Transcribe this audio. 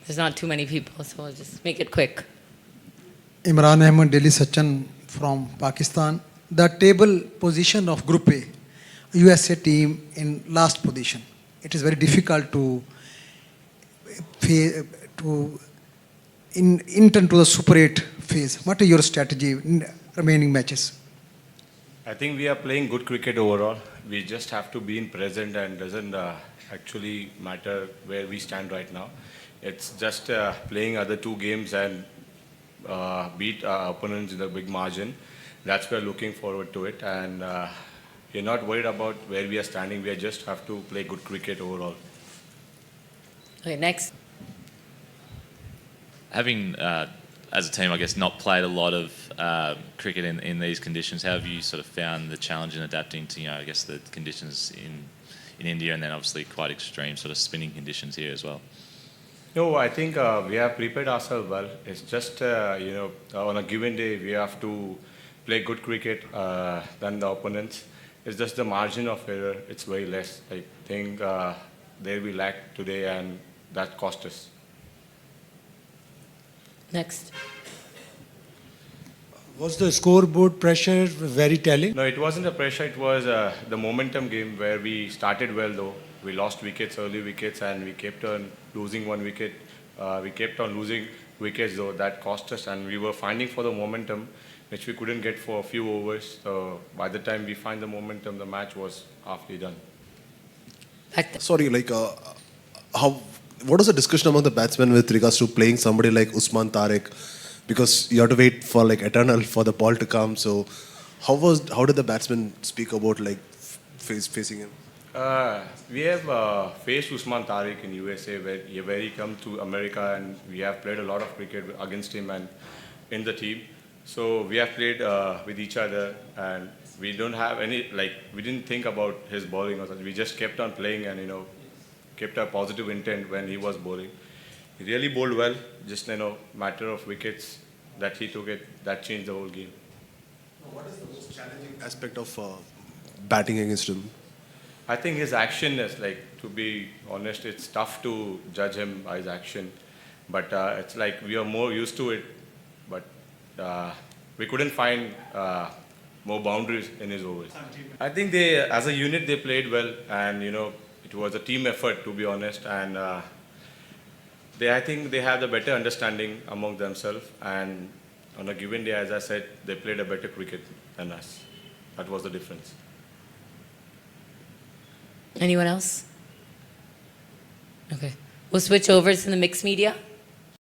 There's not too many people, so we'll just make it quick. Imran Ahmed, Delhi Sachin from Pakistan. The table position of Group A, USA team in last position. It is very difficult to enter into the Super 8 phase. What is your strategy in remaining matches? I think we are playing good cricket overall. We just have to be in present and doesn't actually matter where we stand right now. It's just playing other two games and beat our opponents in a big margin. That's we're looking forward to it, and we're not worried about where we are standing. We just have to play good cricket overall. Okay, next. Having, as a team, I guess, not played a lot of cricket in these conditions, how have you sort of found the challenge in adapting to, I guess, the conditions in India, and then obviously quite extreme sort of spinning conditions here as well? No, I think we have prepared ourselves well. It's just, on a given day, we have to play good cricket than the opponents. It's just the margin of error, it's very less. I think there we lacked today, and that cost us. Next. Was the scoreboard pressure very telling? No, it wasn't the pressure. It was the momentum game where we started well, though. We lost wickets, early wickets, and we kept on losing one wicket. We kept on losing wickets, though. That cost us, and we were finding for the momentum, which we couldn't get for a few overs. So by the time we find the momentum, the match was halfway done. Back there. Sorry, what was the discussion among the batsmen with regards to playing somebody like Usman Tariq? Because you have to wait for eternal for the ball to come. So how did the batsmen speak about facing him? We have faced Usman Tariq in USA where he come to America, and we have played a lot of cricket against him and in the team. So we have played with each other, and we don't have any we didn't think about his bowling or something. We just kept on playing and kept a positive intent when he was bowling. He really bowled well. Just matter of wickets that he took that changed the whole game. What is the most challenging aspect of batting against him? I think his action is to be honest, it's tough to judge him by his action. But it's we are more used to it. But we couldn't find more boundaries in his overs. I think as a unit, they played well, and it was a team effort, to be honest. And I think they have the better understanding among themselves. And on a given day, as I said, they played a better cricket than us. That was the difference. Anyone else? Okay. We'll switch over to the mixed media.